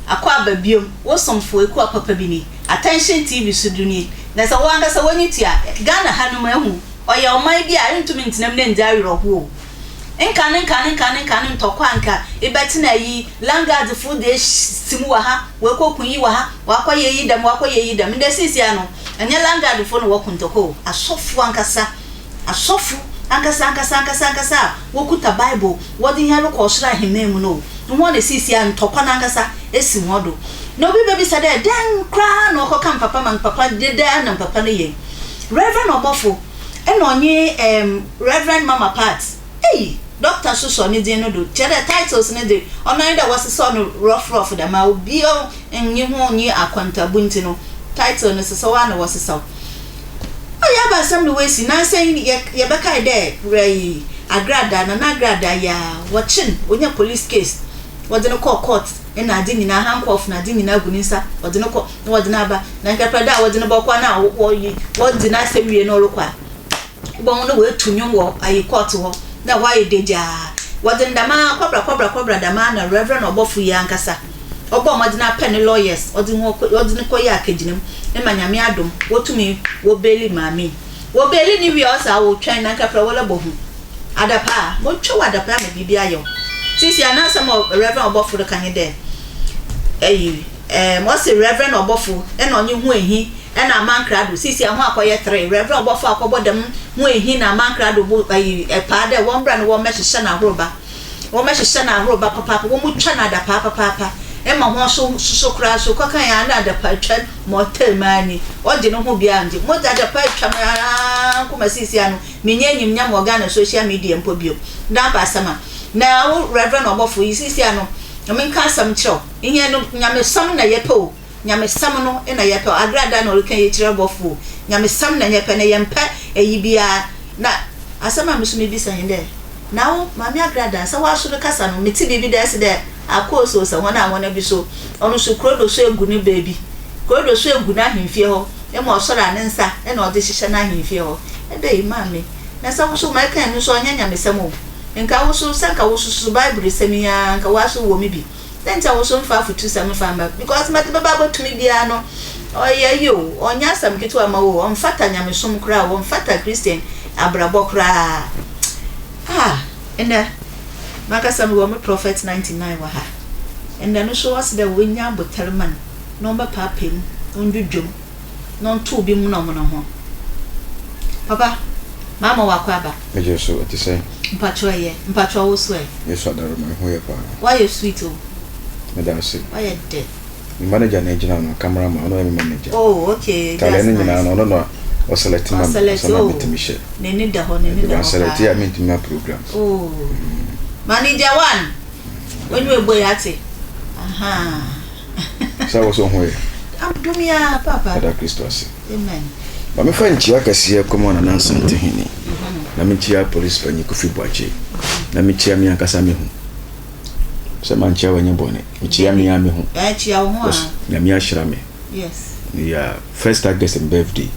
ababiom wo somfo eku apapa bi ni attention TV suduni na sa wanga sa wani tia Ghana hanum ehu oye oman bi a ntumi ntinam na ndari roho nkan ntokwa nka ibeti na yi langard food de simu wa ha we kokun yi wa ha wakoye yi dam nde sisi ano anya langard food no wokuntoko asofu ankasa wokuta Bible wodi hia ko sura himemu no no na sisi an ntokwa na ankasa esi hodo no bi baby said den kra no ko kan papa de na papa no ye Reverend Obofour and onye Reverend Mama Pat hey Doctor so ni din no do chere titles ni de online da was so no rough da ma obi o enyi ho onye akwanta bunti no title no so wa na was so ya ba sam no we si na say ye beka de rai Agradaa na Agradaa ya watching onye police case wode no court na adi nyina handcuff na adi nyina gunisa wode no ko wode na ba na nkapada wode no bokwa na wode na sewie no lokwa bon no we tunwom wo ayi court ho na why deja wode ndama kobra dama na Reverend Obofour ya nkasa obo modina pen lawyers wode no ko ya akaginem e manyame adom wotumi wo beli mami wo beli ni wi osa wo twan na nkapra wala bohu adapa mo twa adapa na bibia yo sisi anasa mo Reverend Obofour kan de mo se Reverend Obofour e na onye hu ehi e na mankrado sisi ahu akoye 3 Reverend Obofour akobodam hu ehi na mankrado bo pa de won bra no wo mehye na horoba papa wo mu twa na adapa papa e ma ho so kra so kwa kan ya na adapa twa motel mani odi no hu bia ndi mo da adapa twa ma kuma sisi anu menyanyim nya mo Ghana social media mpo bio da ba sama na Reverend Obofour sisi anu I can't some show. In Yam some na yepo, Yam some no in a yepo, Agradaa no can eat Obofour. Yam some na yepen a yampa, a yibia. Na, as some Miss me be saying there. Now, Mammy Agradaa, so why should the cousin, Mitty baby there? Of course, so one I want to be so. On so crodo so good baby. Crodo so good at him feel, and more so an answer, and all decision I him feel. A day, mammy. Now, some so my can so Yam some more. Nka wo so sanka wo so Bible semia nka wa so wo mi bi then ta wo so mfa futu sam famba because mate baba to me bia no oye yo onya sam kitu ama wo onfata nyame som kra wo onfata Christian abrabo kra enda maka sam wo me prophet 99 wa ha enda no so was the wenya botarman no ba papem ondudwom no nto bi mu no ho papa mama wakwaba eje so what you say mpatwa wo so yes what my ho pa why you sweet oh madam say why you dead manager na ejina no cameraman no manager oh okay that's nice no o select man so na bitimi she neni da ho select ya me ntimi program oh manager one when we boy ate aha so so ho abdomia papa da Christos amen ba me fa nchi akase komo na nansante hini na me chia police panyi Kofi Boache na me chia mi akasa me hu se man chia wanye bone me chia mi ame hu chia ho na mi ashira me yes yeah first August and birthday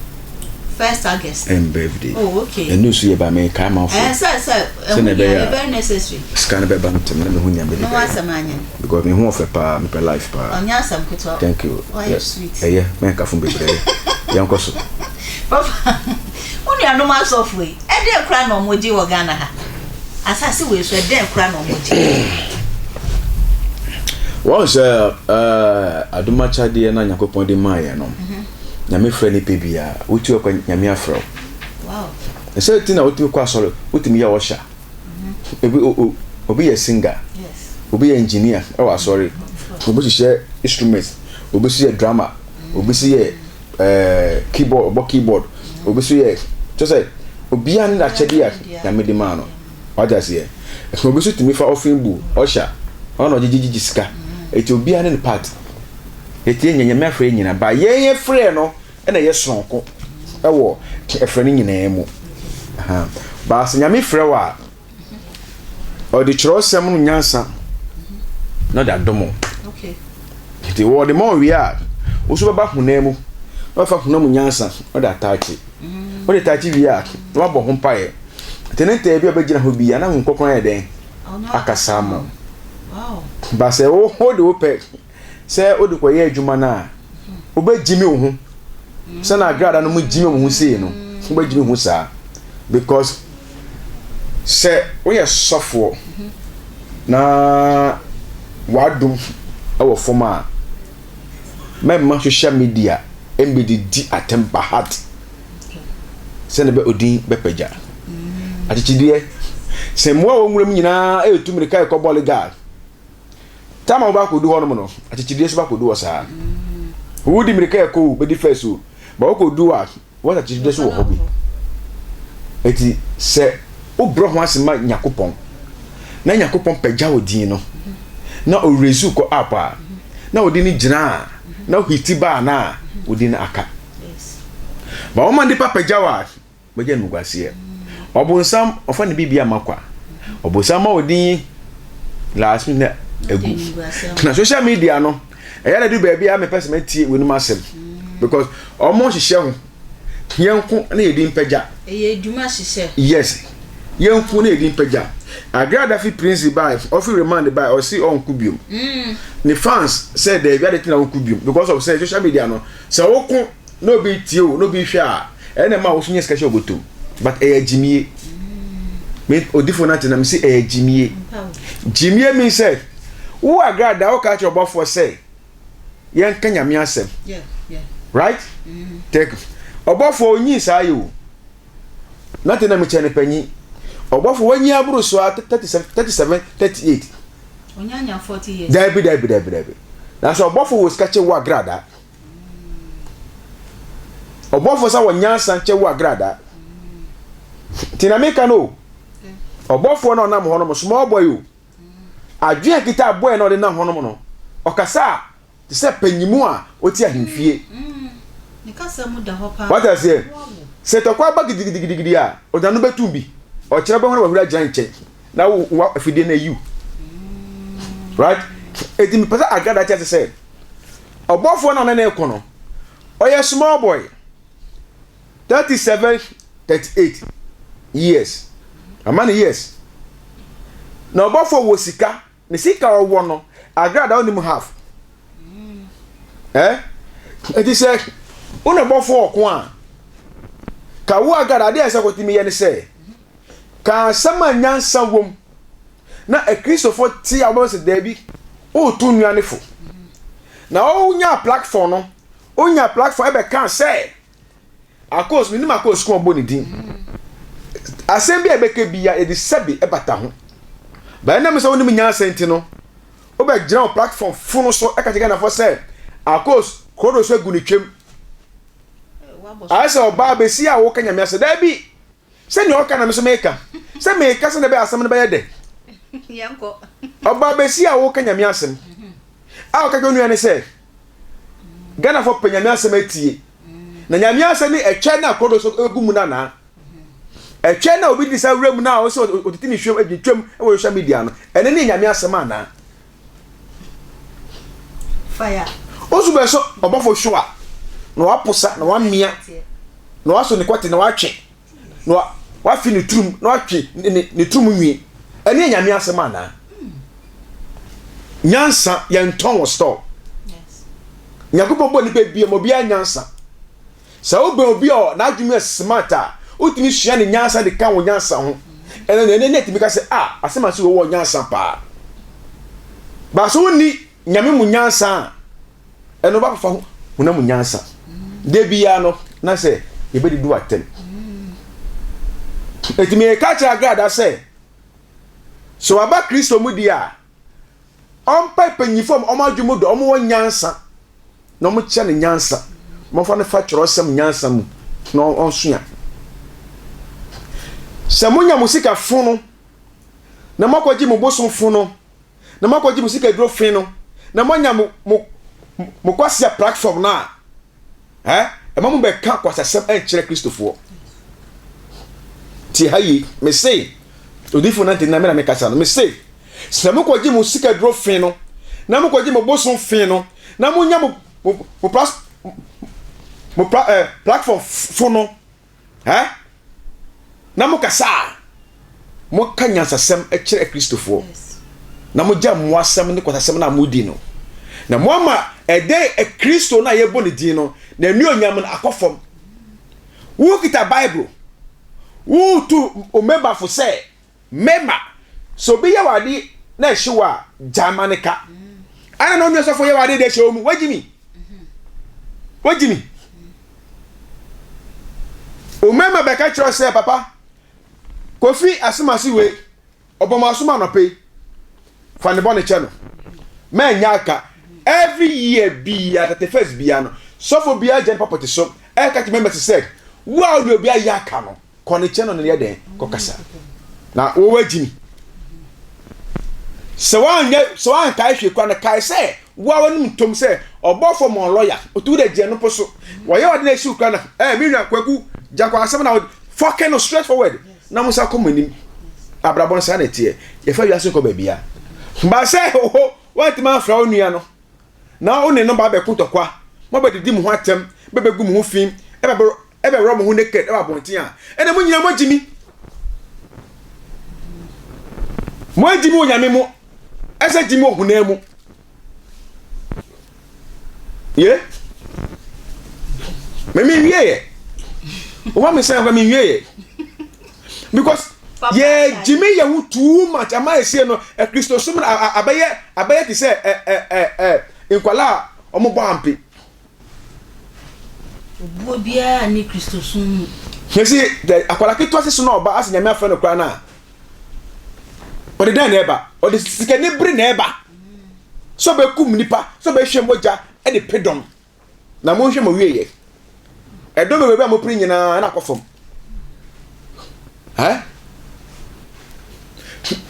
and birthday oh okay and no so ye ba me ka ma fo so na very necessary scan be ba no me hu nya be no wasamanya because me hu ofe pa me pe life pa onya sam kito thank you yes yeah me ka fun be bre yankoso papa oni anu ma software e dey kra no moji wo Ghana ha asase we so e dey kra no moji once aduma chade na nyakopon de maye no nyame frɛ ne pebia wotu akwa nyame afrɛ wow e say tina wotu kwa sɔre wotumi ya wɔsha obi yɛ singer yes obi yɛ engineer e wa sɔre obi hyehyɛ instruments obi so yɛ drama obi so yɛ keyboard obi so yɛ just say obi an na chede ya nyame de ma no waja se obi so tumi fa offering bu ɔsha ɔno gigi sika eti obi an ne part eti nyanya frɛ nyina ba yɛn frɛ no na yɛ sonko ɛwɔ frɛ ne nyina mu ba as nyame frɛ wa ɔde kyerɛ sɛm no nyansa na da domo okay eti wɔ de ma wi a wo so ba huna mu wa fa huna mu nyansa ɔda ataachi ɔde taachi wi a wa bɔ ho pae tenente bi obegina ho bi ana nkokon yɛ den akasa mo Wow. But say oh hold open. Say o de koye adwuma na. Obejimi wo ho. Say na Agradaa no mu jimi wo ho sei no. Obejimi ho saa. Because say we are suffer na wadum our former memma social media embedi di atempa heart send be odin be pagya atichidie se mo a wonwuram nyina etumi kai ko ball guard tama ba ko du hono no atichidie so ba ko du osa wudi mirika ko be di first ba ko du a what atichidie so wo hobby eti se o bro ho asema nyakopon na nyakopon pagya odin no na o rezu ko apa na odin gina na hiti ba na odin aka ba o man di papa jawa be je mugwase obonsam ofa ne bibia makwa obonsam ma odin last minute egu na social media no eya na du ba bia me person tie wonu masem because omo hihye ho yenku na edin pagya edwuma hihye yes yenku na edin pagya Agradaa fi prince by of remand by or see on kubium the fans said they be the on kubium because of say social media no so woko no be tie o no be hwa ene ma wo sunye sketch oboto but jimie me odifo na tena me say jimie jimie mean say wo Agradaa wo ka che Obofour say yen kanya me asem yeah right take Obofour onyi sa yo na tena me chene panyi Obofour wanyi aburu so 37 38 onyanya 40 years dabi na so Obofour was catch wa Agradaa Obofour sa wanya sanche wa Agradaa tinamika no Obofour no nam hono small boy o adwe kita boy no de nam hono no okasa ti se panyimu a oti ahemfie ni kasa mu da hopa what I say se to kwa ba gidigidi a odanu betumbi o kire be hono wa hura giant check na wa afide na you right eti mi pesa Agradaa che say Obofour na na ekono oye small boy 37 38 years amani years na Obofour wo sika ni sika owo no Agradaa oni mu half eti say una Obofour ko a ka wo Agradaa de ese ko timi ye ne say ka sama nyansa wom na a Christopher ti abose David o tu nuane fo na o nya platform no o nya platform e be kan say akos minimum akos ko boni din assembly e be ke bia e di sebi e bata ho ba na me so woni nyansa enti no o be gira o platform funu so e ka tiga na fo say akos kodo so egu ni twem asa oba be si a wo kanya me asa David se ni o kana me so meka se meka se na be asem na be yede yanko oba be si a wo kanya me asem a o ka gonu ane se Ghana for penyame asem atie na nyame asem ni etwe na kodo so egu mu na etwe na obi di sa wura mu na o so otiti ni hwem adwetwem e wo social media no ene ni nyame asem ana fire osu be so Obofour hwa na waposa na wamia na waso ni kwate na watwe na wafi ni trum na watwe ni trum nwi ene nyame asem ana nyansa ya nton wo store nyakupo bo ni pe bia mo bia nyansa sa obe obi o na adwumi smarta utimi hia ni nyansa de kan wo nyansa ho ene ne timi ka se asema se wo nyansa pa ba so ni nyame mu nyansa eno ba fa ho na mu nyansa de bia no na se ye be di do atem etimi ka cha Agradaa se so aba Kristo mu dia on panyifom o ma dwumu do o mo nyansa no mo kya ne nyansa mo fa ne fa kyerosem nyansa mu no on sua samunya musika funu na makwaji mu boson funu na makwaji musika duro finu na manya mu kwasia platform na e mamu be ka kwasasem en kire Christopher ti hayi me say odifo na tin na me kasa no me say samukwaji musika duro finu na makwaji mu boson finu na munya platform funu na mo kasa mo kanya sasem e kire Christopher na mo gya mo asɛm ne kwasasɛm na mo di no na mo ama ɛdɛ Kristo na yɛbɔ ne din no na nu onyam no akɔfam wo kita Bible wo tu o member for say member so be yawade na hyewa jamanika ana no nso for yawade de hyewo mu wagimi o member be ka kyerɛ say papa kofi asemase we obomasoma no pay fa ne bone che no ma nyaka every year be at the first bia no so for bia gen property so e ka ti member said wow do bia yaka no kɔne che no ne ye den kokasa na wo wagimi so wan kai hwe kwa na kai say wo wonu ntom say Obofour mon lawyer otu de je no poso wo ye ode na shi kwa na mi nwa kwaku jakwa asem na fucking no straight forward na musa komanim abrabon sa na tie ye fa wiase ko ba bia ba say ho what man fra onua no na one no ba be kutokwa mo ba didi mu ho atem be be gu mu ho fim ebe ro mo ho naked eba bontin a ene mo nyina mo jimi onyame mo ese jimi ohuna mu ye me wiye o wa me say me wiye because ye jimi ye hu too much am I say no Kristo sum abaye ti say enkwala omo ampe obuo bia ni Kristo sum yesi akwala keto ase so na oba ase nyame afa no kra na odi dan na eba odi sika ni bri na eba so be kum nipa so be hwe moja e de pedom na mo hwe mo wiye edo me be mo pri nyina na akofom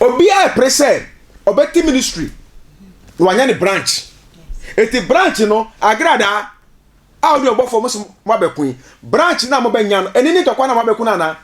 obia prese obeti ministry wanya ni branch eti branch no Agradaa audio Obofour mo abekun branch na mo benya no eni ni tokwa na mo abekun na